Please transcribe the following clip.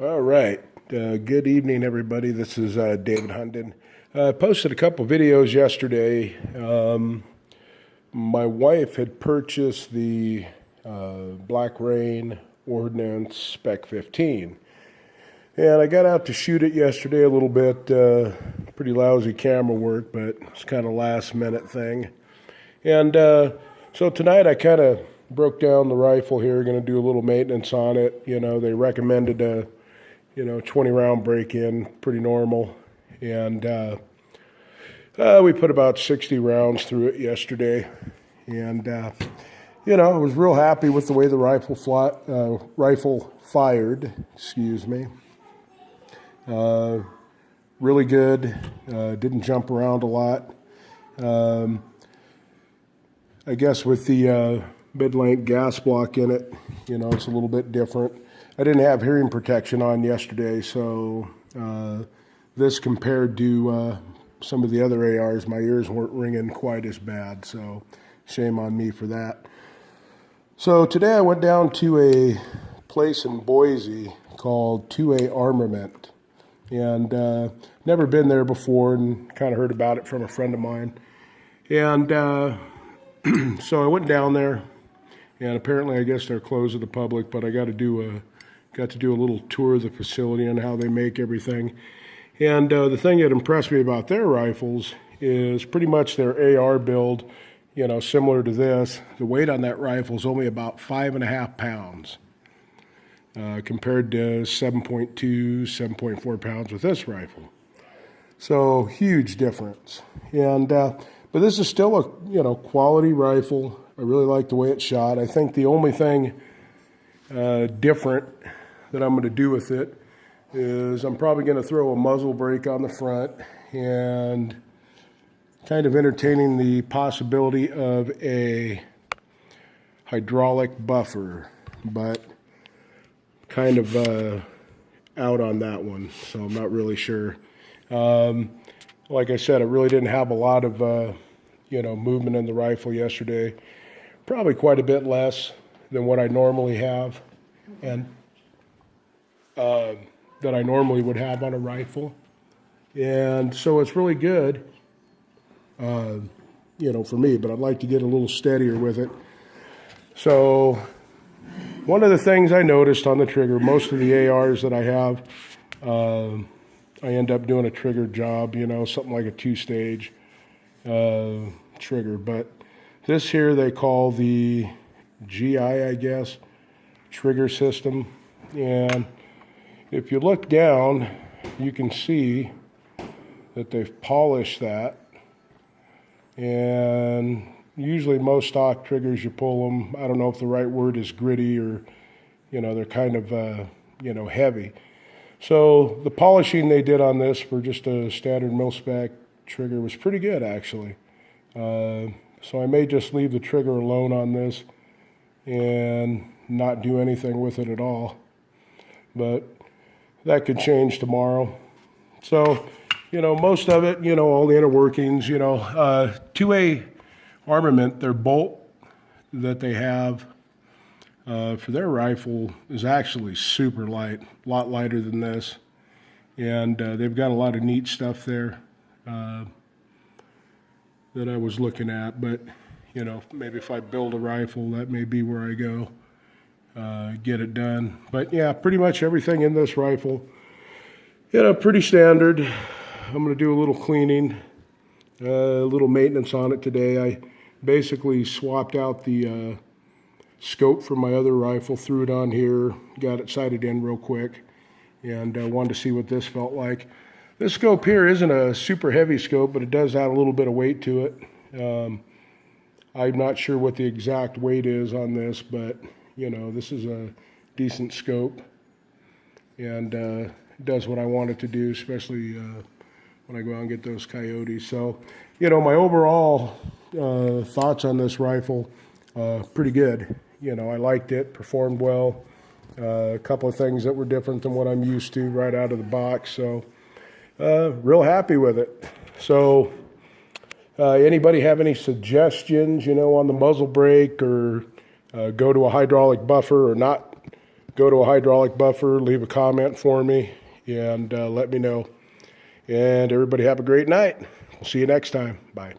All right. Good evening, everybody. This is David Hunden. I posted a couple videos yesterday. My wife had purchased the Black Rain Ordnance Spec 15. And I got out to shoot it yesterday a little bit. Pretty lousy camera work, but it's kind of last minute thing. And so tonight I kind of broke down the rifle here, going to do a little maintenance on it. You know, they recommended a 20 round break-in, pretty normal. And we put about 60 rounds through it yesterday. And, I was real happy with the way the rifle fired, really good, didn't jump around a lot. I guess with the mid-length gas block in it, it's a little bit different. I didn't have hearing protection on yesterday, so this compared to some of the other ARs, my ears weren't ringing quite as bad, so shame on me for that. So today I went down to a place in Boise called 2A Armament, and never been there before and kind of heard about it from a friend of mine. And so I went down there, and apparently I guess they're closed to the public, but I got to do a little tour of the facility and how they make everything. And the thing that impressed me about their rifles is pretty much their AR build, similar to this. The weight on that rifle is only about 5.5 pounds compared to 7.2, 7.4 pounds with this rifle. So huge difference. And but this is still a quality rifle. I really like the way it's shot. I think the only thing different that I'm going to do with it is I'm probably going to throw a muzzle brake on the front and kind of entertaining the possibility of a hydraulic buffer, but kind of out on that one, so I'm not really sure. Like I said, I really didn't have a lot of movement in the rifle yesterday, probably quite a bit less than what I normally have, and that I normally would have on a rifle. And so it's really good, for me, but I'd like to get a little steadier with it. So one of the things I noticed on the trigger, most of the ARs that I have, I end up doing a trigger job, something like a 2-stage trigger. But this here they call the GI, I guess, trigger system. And if you look down, you can see that they've polished that. And usually most stock triggers, you pull them, I don't know if the right word is gritty or, they're kind of, heavy. So the polishing they did on this for just a standard mil-spec trigger was pretty good, actually. So I may just leave the trigger alone on this and not do anything with it at all. But that could change tomorrow. So, most of it, all the inner workings, 2A Armament, their bolt that they have for their rifle is actually super light, a lot lighter than this. And they've got a lot of neat stuff there that I was looking at. But, maybe if I build a rifle, that may be where I go. Get it done. But yeah, pretty much everything in this rifle, pretty standard. I'm going to do a little cleaning, a little maintenance on it today. I basically swapped out the scope from my other rifle, threw it on here, got it sighted in real quick, and wanted to see what this felt like. This scope here isn't a super heavy scope, but it does add a little bit of weight to it. I'm not sure what the exact weight is on this, but this is a decent scope, and does what I want it to do, especially when I go out and get those coyotes. So, my overall thoughts on this rifle, pretty good. I liked it, performed well. A couple of things that were different than what I'm used to right out of the box. So, real happy with it. So, anybody have any suggestions, on the muzzle brake, or go to a hydraulic buffer or not go to a hydraulic buffer, leave a comment for me, and let me know. And everybody have a great night. We'll see you next time. Bye.